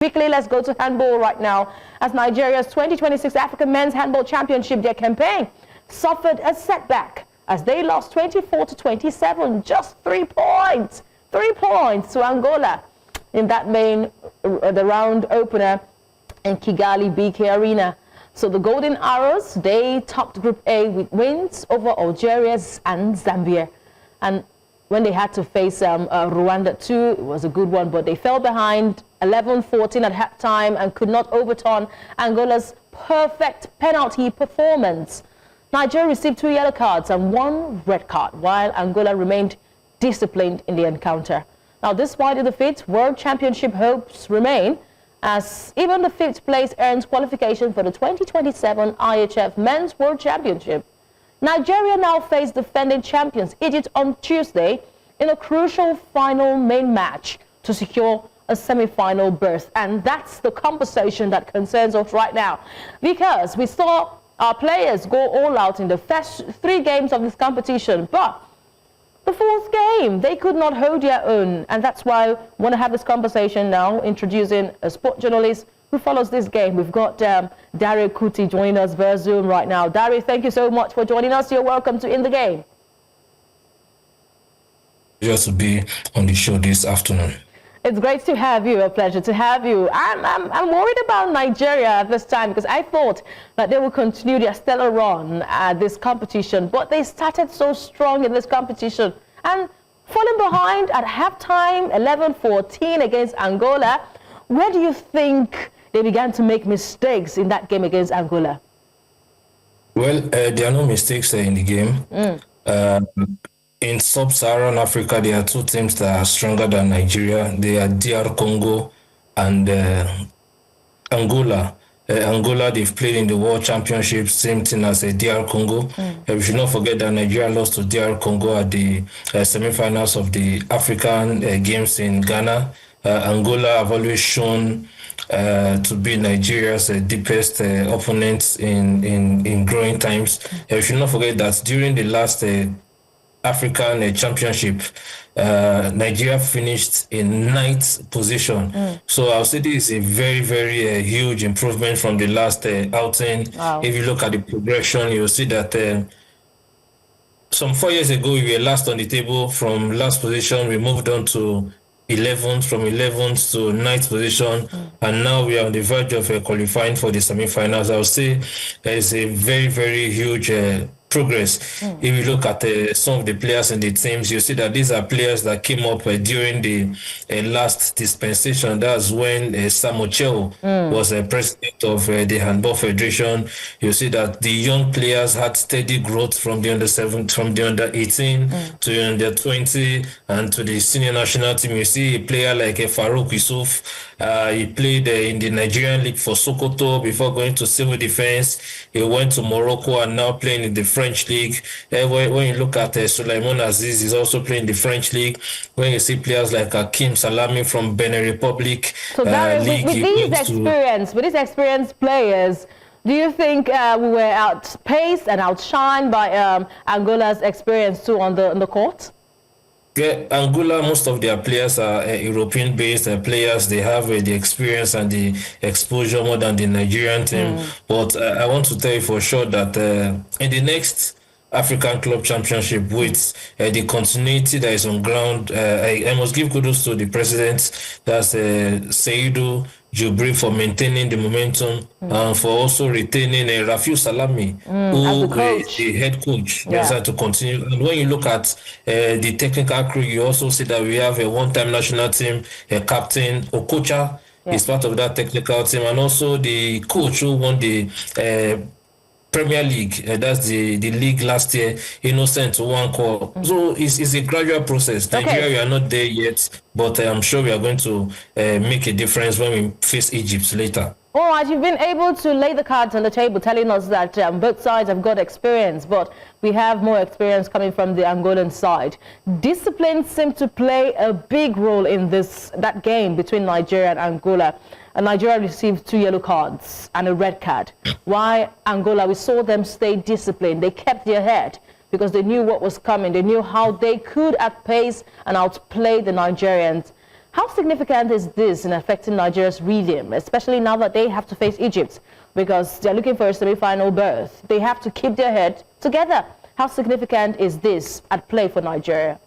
Quickly, let's go to handball right now. As Nigeria's 2026 African Men's Handball Championship, their campaign suffered a setback as they lost 24-27, just 3 points. 3 points to Angola in that the round opener in Kigali BK Arena. So the Golden Arrows, they topped Group A with wins over Algeria and Zambia. And when they had to face Rwanda too, it was a good one, but they fell behind 11-14 at halftime and could not overturn Angola's perfect penalty performance. Nigeria received 2 yellow cards and 1 red card, while Angola remained disciplined in the encounter. Now, despite the defeat, World Championship hopes remain, as even the 5th place earns qualification for the 2027 IHF Men's World Championship. Nigeria now face defending champions Egypt on Tuesday in a crucial final main match to secure a semi-final berth. And that's the conversation that concerns us right now, because we saw our players go all out in the first 3 games of this competition, but the 4th game, they could not hold their own. And that's why I want to have this conversation now, introducing a sport journalist who follows this game. We've got Dare Kuti joining us via Zoom right now. Dare, thank you so much for joining us. You're welcome to In the Game. Just to be on the show this afternoon. It's great to have you. A pleasure to have you. I'm worried about Nigeria at this time, because I thought that they will continue their stellar run at this competition, but they started so strong in this competition and falling behind at halftime, 11-14 against Angola. Where do you think they began to make mistakes in that game against Angola? Well, there are no mistakes in the game. In sub-Saharan Africa, there are 2 teams that are stronger than Nigeria. They are DR Congo and Angola. Angola, they've played in the World Championship, same thing as DR Congo. We should not forget that Nigeria lost to DR Congo at the semi-finals of the African Games in Ghana. Angola have always shown to be Nigeria's deepest opponents in growing times. We should not forget that during the last African Championship, Nigeria finished in 9th position. So I'll say this is a very, very huge improvement from the last outing. Wow. If you look at the progression, you'll see that some 4 years ago, we were last on the table. From last position, we moved on to 11th, from 11th to 9th position, and now we are on the verge of qualifying for the semi-finals. I would say there is a very, very huge progress. If you look at some of the players in the teams, you see that these are players that came up during the last dispensation. That's when Samuel was president of the Handball Federation. You see that the young players had steady growth from the under-7, from the under-18 to the under-20 and to the senior national team. You see a player like Farouk Yusuf. He played in the Nigerian League for Sokoto before going to civil defense. He went to Morocco and now playing in the French League. When you look at Suleiman Aziz, he's also playing the French League. When you see players like Hakim Salami from Benin Republic. So League, with these experienced players, do you think we were outpaced and outshined by Angola's experience too on the court? Yeah, Angola, most of their players are European-based players. They have the experience and the exposure more than the Nigerian team. But I want to tell you for sure that in the next African Club Championship, with the continuity that is on ground, I must give kudos to the president, that's Seydou Djoubri, for maintaining the momentum and for also retaining Rafiu Salami, who the head coach, to continue. And when you look at the technical crew, you also see that we have a one-time national team, captain Okocha is part of that technical team, and also the coach who won the Premier League, that's the league last year, Innocent Nwankwo. So it's a gradual process. Nigeria, we are not there yet, but I'm sure we are going to make a difference when we face Egypt later. All right, you've been able to lay the cards on the table, telling us that both sides have got experience, but we have more experience coming from the Angolan side. Discipline seemed to play a big role in that game between Nigeria and Angola. And Nigeria received 2 yellow cards and a red card. Why Angola, we saw them stay disciplined. They kept their head because they knew what was coming. They knew how they could outpace and outplay the Nigerians. How significant is this in affecting Nigeria's rhythm, especially now that they have to face Egypt because they're looking for a semi-final berth? They have to keep their head together. How significant is this at play for Nigeria?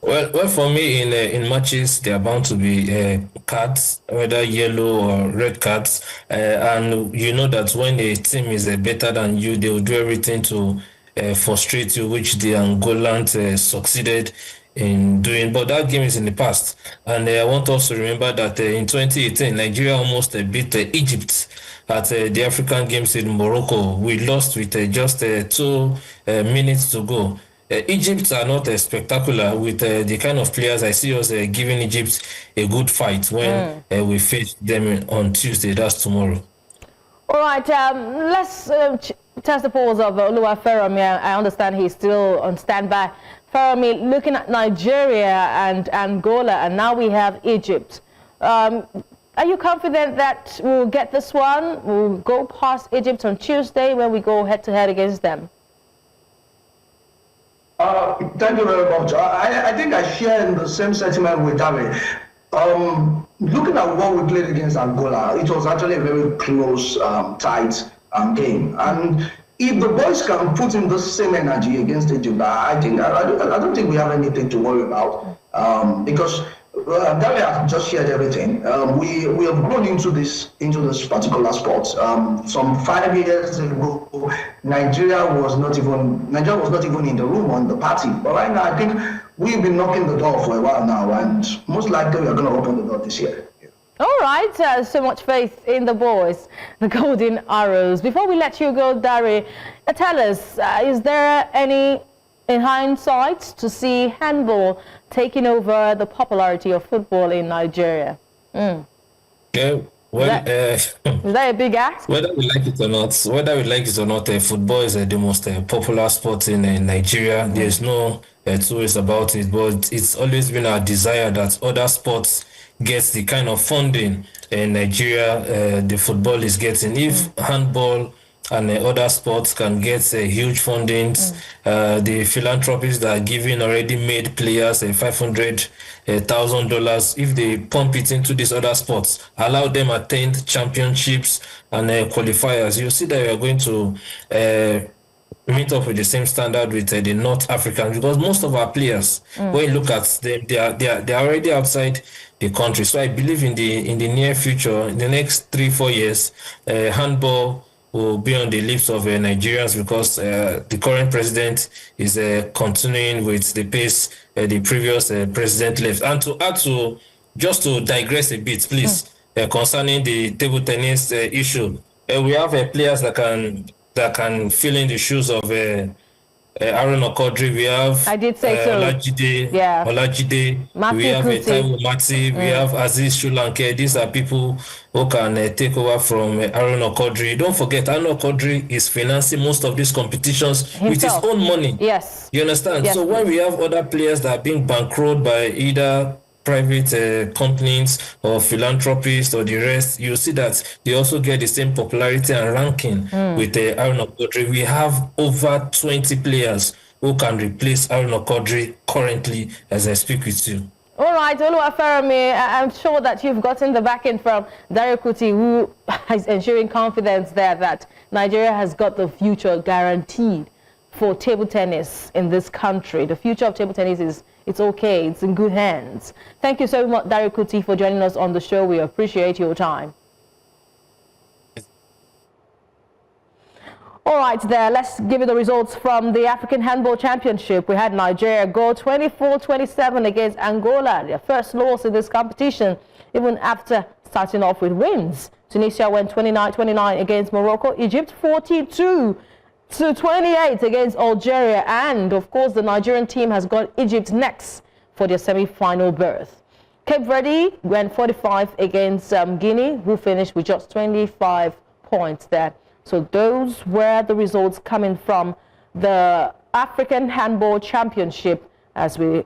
Well, for me, in matches, there are bound to be cards, whether yellow or red cards, and you know that when a team is better than you, they will do everything to frustrate you, which the Angolans succeeded in doing. But that game is in the past, and I want us to remember that in 2018, Nigeria almost beat Egypt at the African Games in Morocco. We lost with just 2 minutes to go. Egypt are not spectacular with the kind of players I see us giving Egypt a good fight when we face them on Tuesday. That's tomorrow. All right, let's test the pulse of Oluwafermi. I understand he's still on standby. Fermi, looking at Nigeria and Angola, and now we have Egypt. Are you confident that we'll get this one? We'll go past Egypt on Tuesday when we go head-to-head against them? Thank you very much. I think I share in the same sentiment with Dare. Looking at what we played against Angola, it was actually a very close, tight game. And if the boys can put in the same energy against Egypt, I don't think we have anything to worry about because Dare has just shared everything. We have grown into this particular sport. Some 5 years ago, Nigeria was not even in the room on the party. But right now, I think we've been knocking the door for a while now, and most likely we are going to open the door this year. All right, so much faith in the boys, the Golden Arrows. Before we let you go, Dare, tell us, is there any, in hindsight, to see handball taking over the popularity of football in Nigeria? Yeah, well, is that a big ask? Whether we like it or not, football is the most popular sport in Nigeria. There's no two ways about it, but it's always been our desire that other sports gets the kind of funding in Nigeria the football is getting. If handball and other sports can get huge fundings, the philanthropists that are giving already made players $500,000. If they pump it into these other sports, allow them attend championships and qualifiers, you see that we are going to meet up with the same standard with the North Africans, because most of our players, when you look at them, they are already outside the country. So I believe in the near future, in the next 3-4 years, handball will be on the lips of Nigerians, because the current president is continuing with the pace the previous president left. And to add to, just to digress a bit, please, concerning the table tennis issue, we have players that can fill in the shoes of Aaron Okodri. We have I did say so. Olajide, we have Taiwo Mati, we have Aziz Shulanke. These are people who can take over from Aaron Okodri. Don't forget, Aaron Okodri is financing most of these competitions with his own money. Yes. You understand? Yes, so when we have other players that are being bankrolled by either private companies or philanthropists or the rest, you see that they also get the same popularity and ranking with Aaron Okodri. We have over 20 players who can replace Aaron Okodri currently as I speak with you. All right, Oluwafermi, I'm sure that you've gotten the backing from Dare Kuti, who is ensuring confidence there that Nigeria has got the future guaranteed for table tennis in this country. The future of table tennis it's okay. It's in good hands. Thank you so much, Dare Kuti, for joining us on the show. We appreciate your time. All right, there. Let's give you the results from the African Handball Championship. We had Nigeria go 24-27 against Angola, their first loss in this competition, even after starting off with wins. Tunisia went 29-29 against Morocco. Egypt 42-28 against Algeria, and of course the Nigerian team has got Egypt next for their semi-final berth. Cape Verde went 45 against Guinea, who finished with just 25 points there. So those were the results coming from the African Handball Championship, as we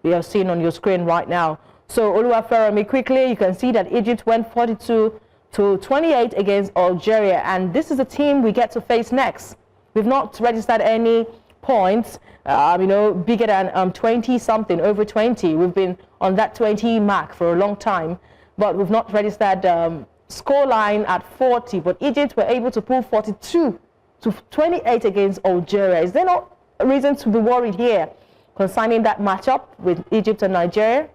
are seeing on your screen right now. So Oluwafermi, quickly, you can see that Egypt went 42-28 against Algeria, and this is the team we get to face next. We've not registered any points, bigger than 20 something, over 20. We've been on that 20 mark for a long time, but we've not registered scoreline at 40. But Egypt were able to pull 42 to 28 against Algeria. Is there no reason to be worried here concerning that matchup with Egypt and Nigeria?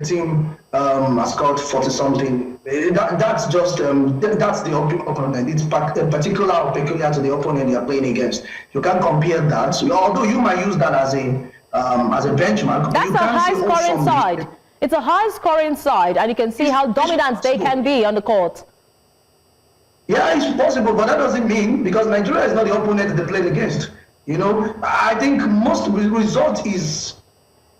Team has scored 40-something. That's just that's the opponent. It's particular or peculiar to the opponent you are playing against. You can't compare that. Although you might use that as a benchmark. That's a high-scoring side. It's a high-scoring side, and you can see how dominant they can be on the court. Yeah, it's possible, but that doesn't mean, because Nigeria is not the opponent they played against. You know, I think most result is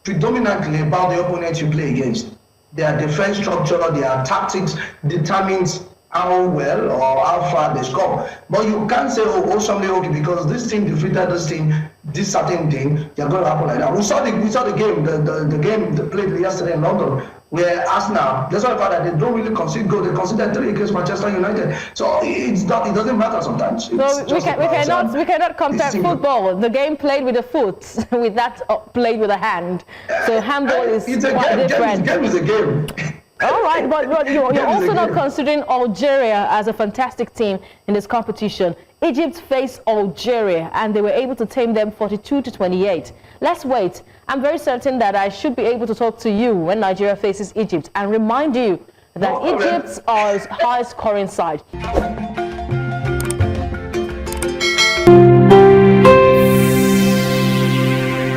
predominantly about the opponent you play against. Their defense structure, their tactics determines how well or how far they score. But you can't say, oh somebody, okay, because this team defeated this team, this certain thing, you're going to happen like that. We saw the game, the game they played yesterday in London, where Arsenal, that's why the fact that they don't really concede goals. They conceded 3 against Manchester United. So it doesn't matter sometimes. So we cannot compare football. The game played with the foot, with that played with the hand. So handball is quite different. Game is a game. All right, but you're also not considering Algeria as a fantastic team in this competition. Egypt faced Algeria and they were able to tame them 42 to 28. Let's wait. I'm very certain that I should be able to talk to you when Nigeria faces Egypt and remind you that Egypt is our high-scoring side.